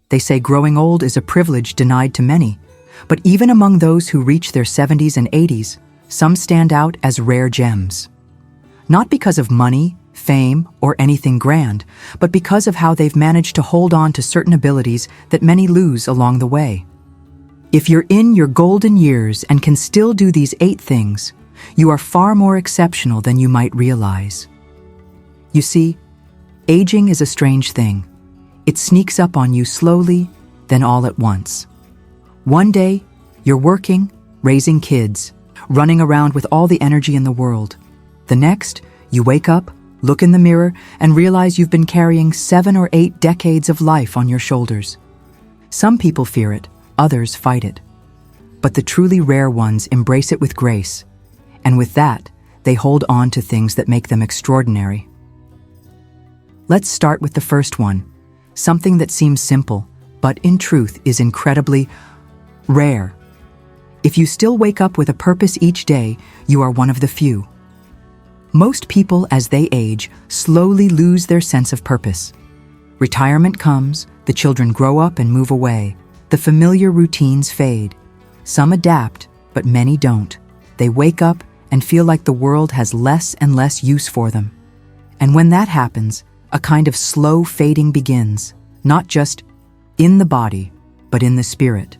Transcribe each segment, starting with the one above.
They say growing old is a privilege denied to many, but even among those who reach their 70s and 80s, some stand out as rare gems. Not because of money, fame, or anything grand, but because of how they've managed to hold on to certain abilities that many lose along the way. If you're in your golden years and can still do these 8 things, you are far more exceptional than you might realize. You see, aging is a strange thing. It sneaks up on you slowly, then all at once. One day, you're working, raising kids, running around with all the energy in the world. The next, you wake up, look in the mirror, and realize you've been carrying 7 or 8 decades of life on your shoulders. Some people fear it, others fight it. But the truly rare ones embrace it with grace, and with that, they hold on to things that make them extraordinary. Let's start with the first one, something that seems simple, but in truth is incredibly rare. If you still wake up with a purpose each day, you are one of the few. Most people, as they age, slowly lose their sense of purpose. Retirement comes, the children grow up and move away, the familiar routines fade. Some adapt, but many don't. They wake up and feel like the world has less and less use for them. And when that happens, a kind of slow fading begins, not just in the body, but in the spirit.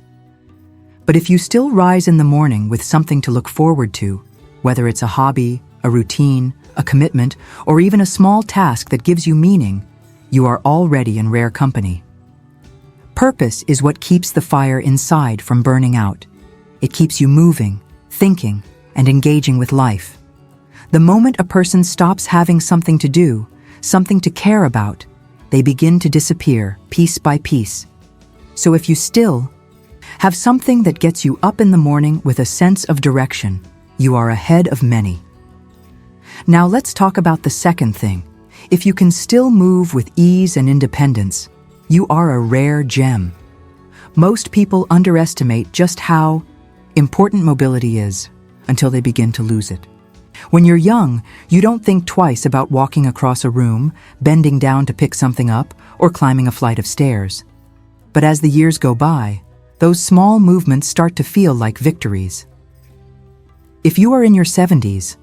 But if you still rise in the morning with something to look forward to, whether it's a hobby, a routine, a commitment, or even a small task that gives you meaning, you are already in rare company. Purpose is what keeps the fire inside from burning out. It keeps you moving, thinking, and engaging with life. The moment a person stops having something to do, something to care about, they begin to disappear piece by piece. So if you still have something that gets you up in the morning with a sense of direction, you are ahead of many. Now let's talk about the second thing. If you can still move with ease and independence, you are a rare gem. Most people underestimate just how important mobility is until they begin to lose it. When you're young, you don't think twice about walking across a room, bending down to pick something up, or climbing a flight of stairs. But as the years go by, those small movements start to feel like victories. If you are in your 70s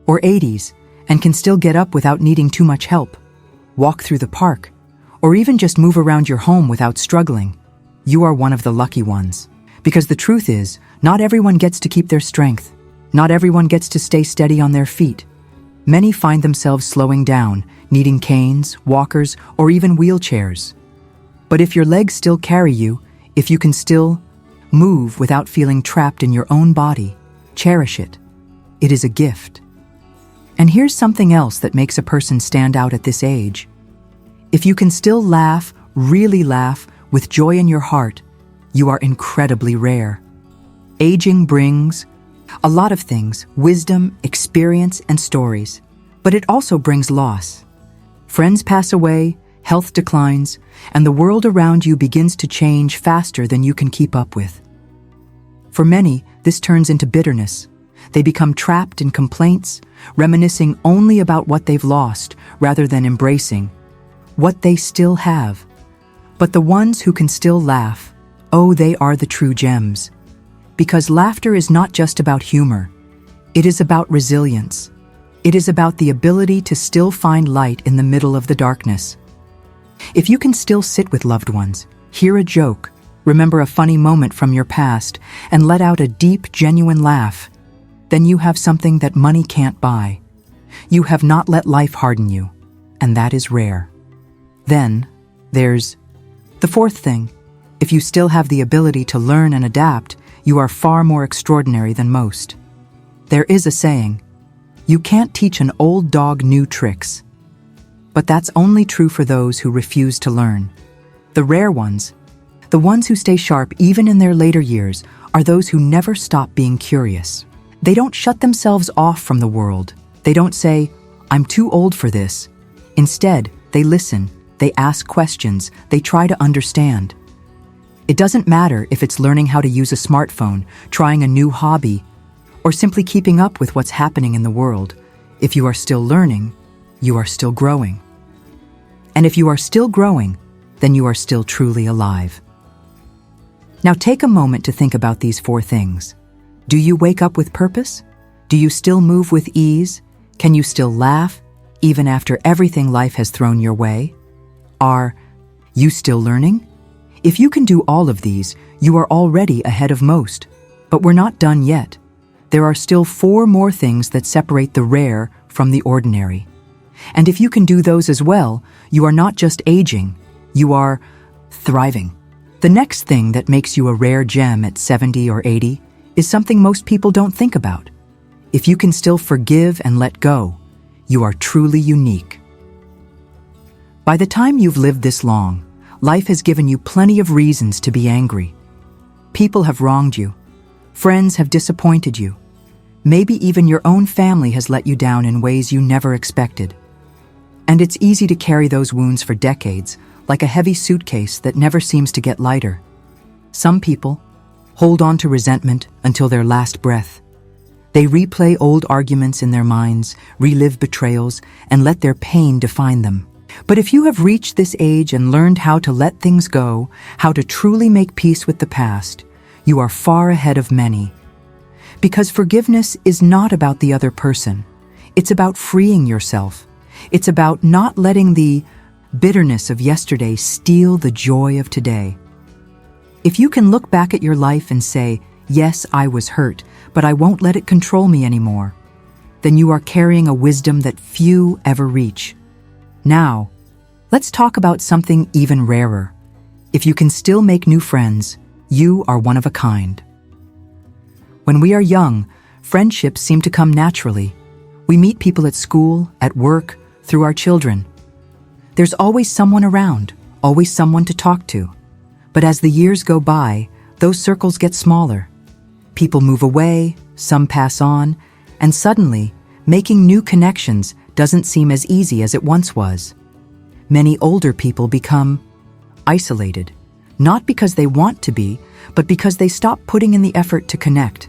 or 80s and can still get up without needing too much help, walk through the park, or even just move around your home without struggling, you are one of the lucky ones. Because the truth is, not everyone gets to keep their strength. Not everyone gets to stay steady on their feet. Many find themselves slowing down, needing canes, walkers, or even wheelchairs. But if your legs still carry you, if you can still move without feeling trapped in your own body, cherish it. It is a gift. And here's something else that makes a person stand out at this age. If you can still laugh, really laugh, with joy in your heart, you are incredibly rare. Aging brings a lot of things, wisdom, experience, and stories. But it also brings loss. Friends pass away, health declines, and the world around you begins to change faster than you can keep up with. For many, this turns into bitterness. They become trapped in complaints, reminiscing only about what they've lost rather than embracing what they still have. But the ones who can still laugh, oh, they are the true gems. Because laughter is not just about humor. It is about resilience. It is about the ability to still find light in the middle of the darkness. If you can still sit with loved ones, hear a joke, remember a funny moment from your past, and let out a deep, genuine laugh, then you have something that money can't buy. You have not let life harden you, and that is rare. Then, there's the fourth thing. If you still have the ability to learn and adapt, you are far more extraordinary than most. There is a saying, you can't teach an old dog new tricks. But that's only true for those who refuse to learn. The rare ones, the ones who stay sharp even in their later years, are those who never stop being curious. They don't shut themselves off from the world. They don't say, I'm too old for this. Instead, they listen, they ask questions, they try to understand. It doesn't matter if it's learning how to use a smartphone, trying a new hobby, or simply keeping up with what's happening in the world. If you are still learning, you are still growing. And if you are still growing, then you are still truly alive. Now take a moment to think about these 4 things. Do you wake up with purpose? Do you still move with ease? Can you still laugh, even after everything life has thrown your way? Are you still learning? If you can do all of these, you are already ahead of most. But we're not done yet. There are still 4 more things that separate the rare from the ordinary. And if you can do those as well, you are not just aging, you are thriving. The next thing that makes you a rare gem at 70 or 80 is something most people don't think about. If you can still forgive and let go, you are truly unique. By the time you've lived this long, life has given you plenty of reasons to be angry. People have wronged you. Friends have disappointed you. Maybe even your own family has let you down in ways you never expected. And it's easy to carry those wounds for decades, like a heavy suitcase that never seems to get lighter. Some people hold on to resentment until their last breath. They replay old arguments in their minds, relive betrayals, and let their pain define them. But if you have reached this age and learned how to let things go, how to truly make peace with the past, you are far ahead of many. Because forgiveness is not about the other person. It's about freeing yourself. It's about not letting the bitterness of yesterday steal the joy of today. If you can look back at your life and say, yes, I was hurt, but I won't let it control me anymore, then you are carrying a wisdom that few ever reach. Now, let's talk about something even rarer. If you can still make new friends, you are one of a kind. When we are young, friendships seem to come naturally. We meet people at school, at work, through our children. There's always someone around, always someone to talk to. But as the years go by, those circles get smaller. People move away, some pass on, and suddenly, making new connections doesn't seem as easy as it once was. Many older people become isolated, not because they want to be, but because they stop putting in the effort to connect.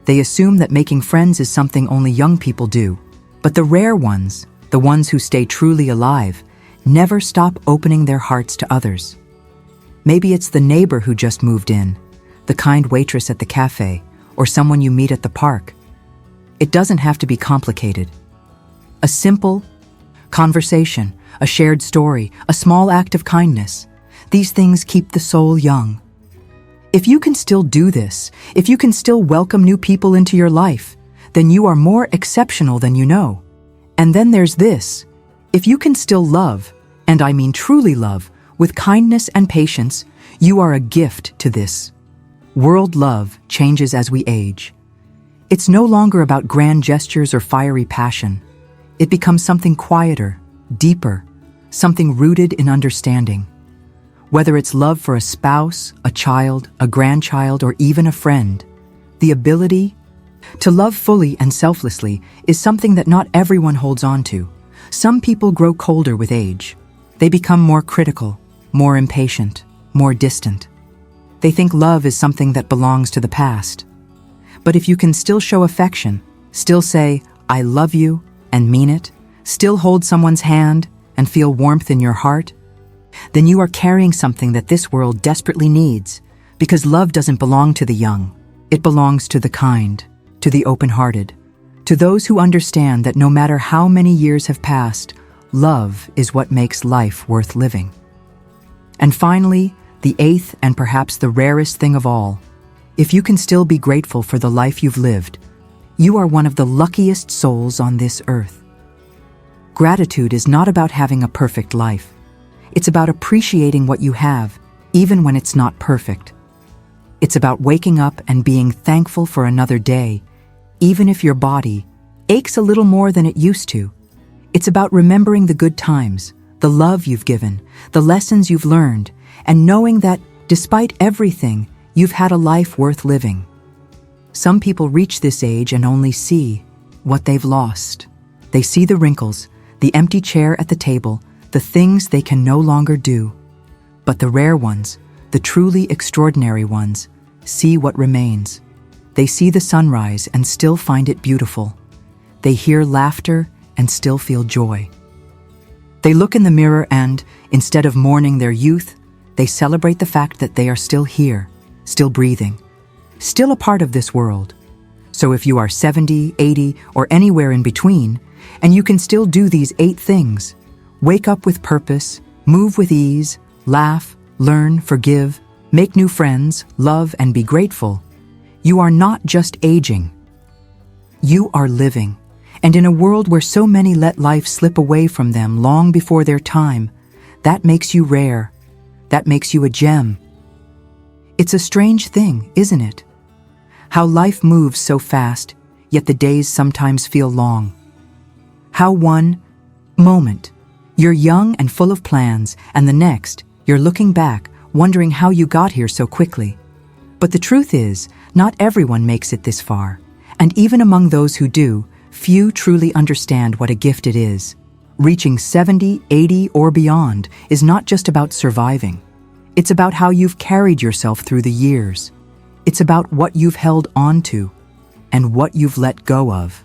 They assume that making friends is something only young people do. But the rare ones, the ones who stay truly alive, never stop opening their hearts to others. Maybe it's the neighbor who just moved in, the kind waitress at the cafe, or someone you meet at the park. It doesn't have to be complicated. A simple conversation, a shared story, a small act of kindness. These things keep the soul young. If you can still do this, if you can still welcome new people into your life, then you are more exceptional than you know. And then there's this. If you can still love, and I mean truly love, with kindness and patience, you are a gift to this. World love changes as we age. It's no longer about grand gestures or fiery passion. It becomes something quieter, deeper, something rooted in understanding. Whether it's love for a spouse, a child, a grandchild, or even a friend, the ability to love fully and selflessly is something that not everyone holds on to. Some people grow colder with age. They become more critical, more impatient, more distant. They think love is something that belongs to the past. But if you can still show affection, still say, I love you, and mean it, still hold someone's hand and feel warmth in your heart, then you are carrying something that this world desperately needs, because love doesn't belong to the young. It belongs to the kind, to the open-hearted, to those who understand that no matter how many years have passed, love is what makes life worth living. And finally, the 8th and perhaps the rarest thing of all, if you can still be grateful for the life you've lived, you are one of the luckiest souls on this earth. Gratitude is not about having a perfect life. It's about appreciating what you have, even when it's not perfect. It's about waking up and being thankful for another day, even if your body aches a little more than it used to. It's about remembering the good times, the love you've given, the lessons you've learned, and knowing that, despite everything, you've had a life worth living. Some people reach this age and only see what they've lost. They see the wrinkles, the empty chair at the table, the things they can no longer do. But the rare ones, the truly extraordinary ones, see what remains. They see the sunrise and still find it beautiful. They hear laughter and still feel joy. They look in the mirror and, instead of mourning their youth, they celebrate the fact that they are still here, still breathing, still a part of this world. So if you are 70, 80, or anywhere in between, and you can still do these 8 things, wake up with purpose, move with ease, laugh, learn, forgive, make new friends, love, and be grateful, you are not just aging. You are living. And in a world where so many let life slip away from them long before their time, that makes you rare. That makes you a gem. It's a strange thing, isn't it? How life moves so fast, yet the days sometimes feel long. How one moment, you're young and full of plans, and the next, you're looking back, wondering how you got here so quickly. But the truth is, not everyone makes it this far. And even among those who do, few truly understand what a gift it is. Reaching 70, 80, or beyond is not just about surviving. It's about how you've carried yourself through the years. It's about what you've held on to and what you've let go of.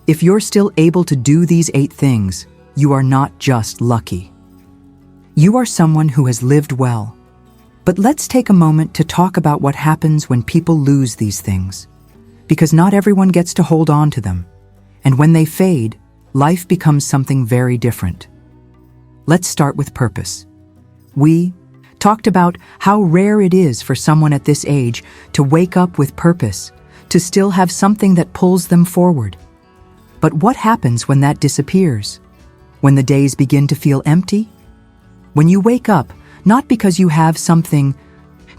If you're still able to do these 8 things, you are not just lucky. You are someone who has lived well. But let's take a moment to talk about what happens when people lose these things. Because not everyone gets to hold on to them. And when they fade, life becomes something very different. Let's start with purpose. We talked about how rare it is for someone at this age to wake up with purpose, to still have something that pulls them forward. But what happens when that disappears? When the days begin to feel empty? When you wake up, not because you have something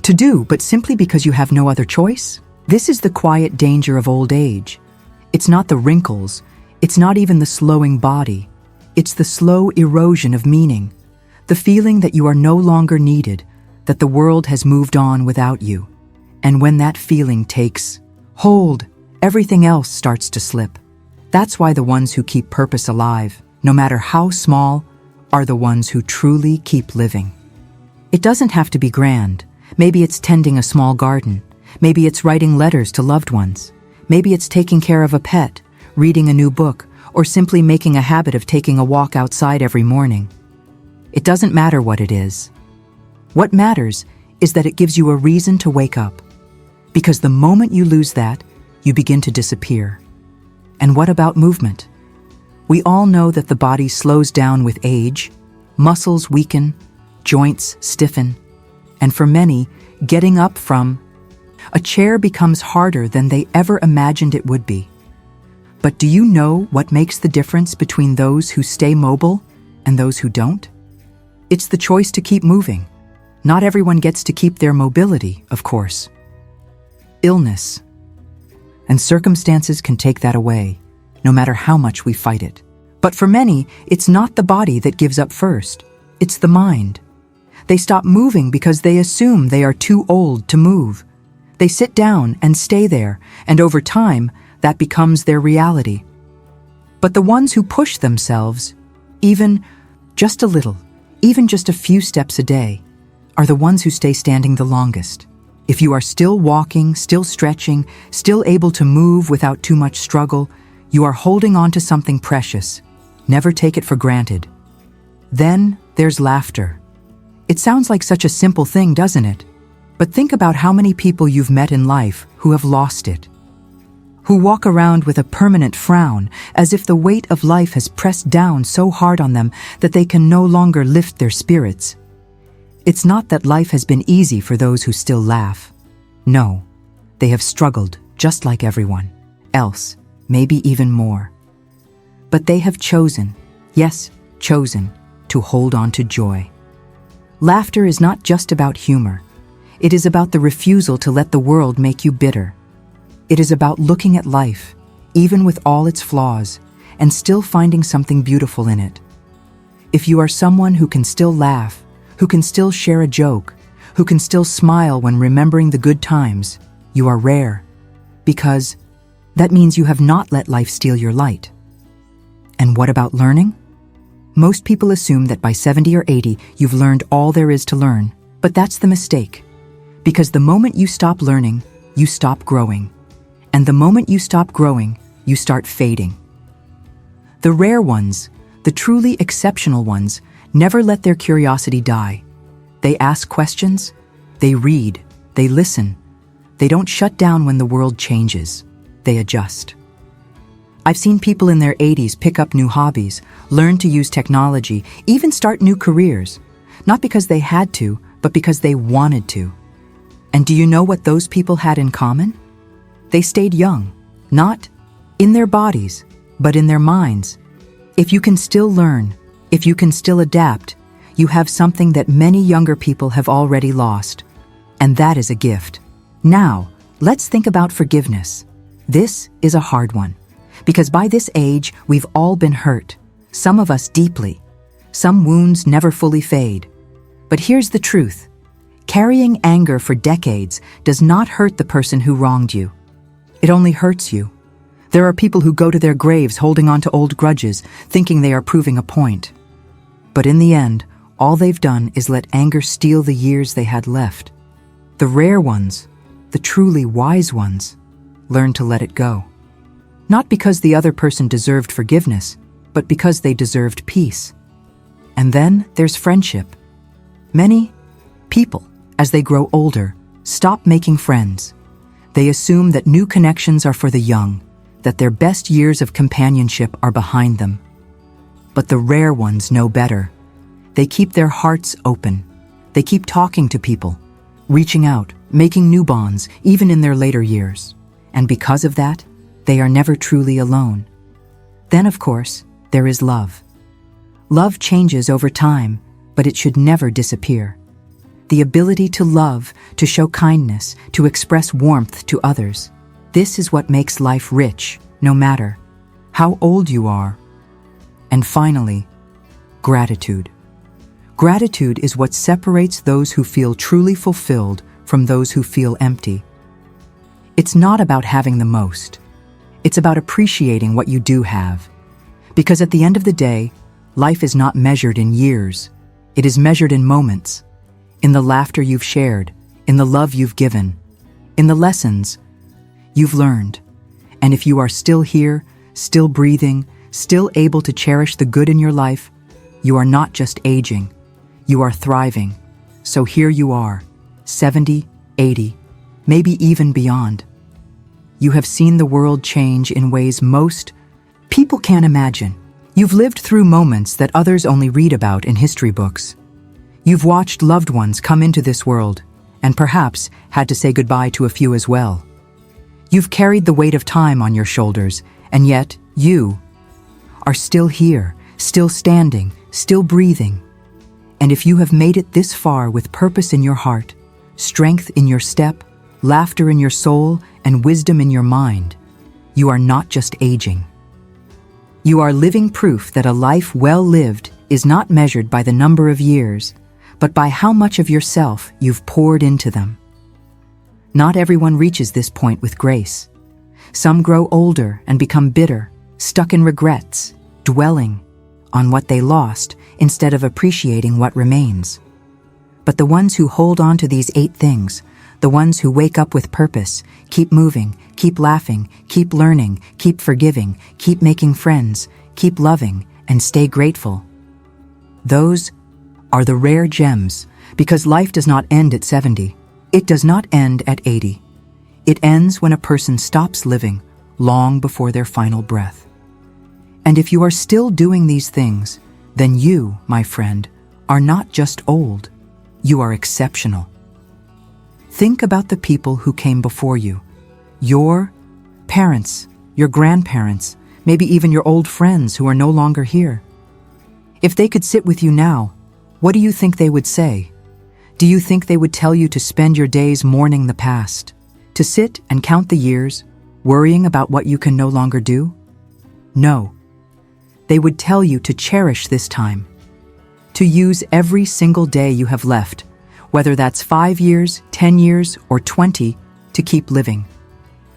to do, but simply because you have no other choice? This is the quiet danger of old age. It's not the wrinkles, it's not even the slowing body. It's the slow erosion of meaning. The feeling that you are no longer needed, that the world has moved on without you. And when that feeling takes hold, everything else starts to slip. That's why the ones who keep purpose alive, no matter how small, are the ones who truly keep living. It doesn't have to be grand. Maybe it's tending a small garden. Maybe it's writing letters to loved ones. Maybe it's taking care of a pet, reading a new book, or simply making a habit of taking a walk outside every morning. It doesn't matter what it is. What matters is that it gives you a reason to wake up. Because the moment you lose that, you begin to disappear. And what about movement? We all know that the body slows down with age, muscles weaken, joints stiffen, and for many, getting up from a chair becomes harder than they ever imagined it would be. But do you know what makes the difference between those who stay mobile and those who don't? It's the choice to keep moving. Not everyone gets to keep their mobility, of course. Illness and circumstances can take that away, no matter how much we fight it. But for many, it's not the body that gives up first. It's the mind. They stop moving because they assume they are too old to move. They sit down and stay there, and over time, that becomes their reality. But the ones who push themselves, even just a little, even just a few steps a day, are the ones who stay standing the longest. If you are still walking, still stretching, still able to move without too much struggle, you are holding on to something precious. Never take it for granted. Then there's laughter. It sounds like such a simple thing, doesn't it? But think about how many people you've met in life who have lost it. Who walk around with a permanent frown, as if the weight of life has pressed down so hard on them that they can no longer lift their spirits. It's not that life has been easy for those who still laugh. No, they have struggled just like everyone else, maybe even more. But they have chosen, yes, chosen, to hold on to joy. Laughter is not just about humor. It is about the refusal to let the world make you bitter. It is about looking at life, even with all its flaws, and still finding something beautiful in it. If you are someone who can still laugh, who can still share a joke, who can still smile when remembering the good times, you are rare, because that means you have not let life steal your light. And what about learning? Most people assume that by 70 or 80, you've learned all there is to learn, but that's the mistake. Because the moment you stop learning, you stop growing. And the moment you stop growing, you start fading. The rare ones, The truly exceptional ones never let their curiosity die. They ask questions, they read, they listen. They don't shut down when the world changes. They adjust. I've seen people in their 80s pick up new hobbies, learn to use technology, even start new careers, not because they had to, but because they wanted to. And do you know what those people had in common? They stayed young, not in their bodies, but in their minds. If you can still learn, if you can still adapt, you have something that many younger people have already lost. And that is a gift. Now, let's think about forgiveness. This is a hard one, because by this age, we've all been hurt, some of us deeply. Some wounds never fully fade. But here's the truth. Carrying anger for decades does not hurt the person who wronged you. It only hurts you. There are people who go to their graves holding on to old grudges, thinking they are proving a point. But in the end, all they've done is let anger steal the years they had left. The rare ones, the truly wise ones, learn to let it go. Not because the other person deserved forgiveness, but because they deserved peace. And then there's friendship. Many people, as they grow older, stop making friends. They assume that new connections are for the young, that their best years of companionship are behind them. But the rare ones know better. They keep their hearts open. They keep talking to people, reaching out, making new bonds, even in their later years. And because of that, they are never truly alone. Then, of course, there is love. Love changes over time, but it should never disappear. The ability to love, to show kindness, to express warmth to others. This is what makes life rich, no matter how old you are. And finally, gratitude. Gratitude is what separates those who feel truly fulfilled from those who feel empty. It's not about having the most. It's about appreciating what you do have. Because at the end of the day, life is not measured in years. It is measured in moments, in the laughter you've shared, in the love you've given, in the lessons you've learned. And if you are still here, still breathing, still able to cherish the good in your life, you are not just aging, you are thriving. So here you are, 70, 80, maybe even beyond. You have seen the world change in ways most people can't imagine. You've lived through moments that others only read about in history books. You've watched loved ones come into this world, and perhaps had to say goodbye to a few as well. You've carried the weight of time on your shoulders, and yet you are still here, still standing, still breathing. And if you have made it this far with purpose in your heart, strength in your step, laughter in your soul, and wisdom in your mind, you are not just aging. You are living proof that a life well lived is not measured by the number of years, but by how much of yourself you've poured into them. Not everyone reaches this point with grace. Some grow older and become bitter, stuck in regrets, dwelling on what they lost instead of appreciating what remains. But the ones who hold on to these 8 things, the ones who wake up with purpose, keep moving, keep laughing, keep learning, keep forgiving, keep making friends, keep loving, and stay grateful. Those are the rare gems, because life does not end at 70. It does not end at 80. It ends when a person stops living long before their final breath. And if you are still doing these things, then you, my friend, are not just old. You are exceptional. Think about the people who came before you. Your parents, your grandparents, maybe even your old friends who are no longer here. If they could sit with you now, what do you think they would say? Do you think they would tell you to spend your days mourning the past, to sit and count the years, worrying about what you can no longer do? No. They would tell you to cherish this time, to use every single day you have left, whether that's 5 years, 10 years, or 20, to keep living,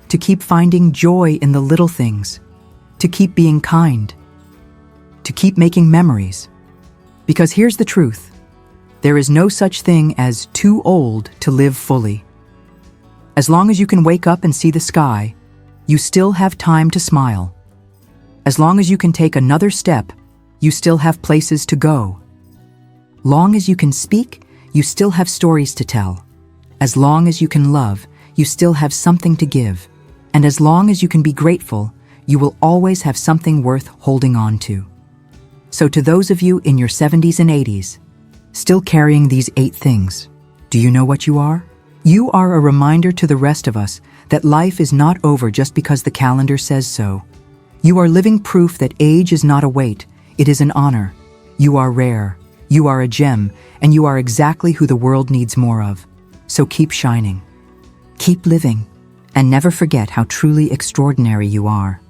to keep finding joy in the little things, to keep being kind, to keep making memories. Because here's the truth. There is no such thing as too old to live fully. As long as you can wake up and see the sky, you still have time to smile. As long as you can take another step, you still have places to go. Long as you can speak, you still have stories to tell. As long as you can love, you still have something to give. And as long as you can be grateful, you will always have something worth holding on to. So to those of you in your 70s and 80s, still carrying these 8 things, do you know what you are? You are a reminder to the rest of us that life is not over just because the calendar says so. You are living proof that age is not a weight, it is an honor. You are rare, you are a gem, and you are exactly who the world needs more of. So keep shining, keep living, and never forget how truly extraordinary you are.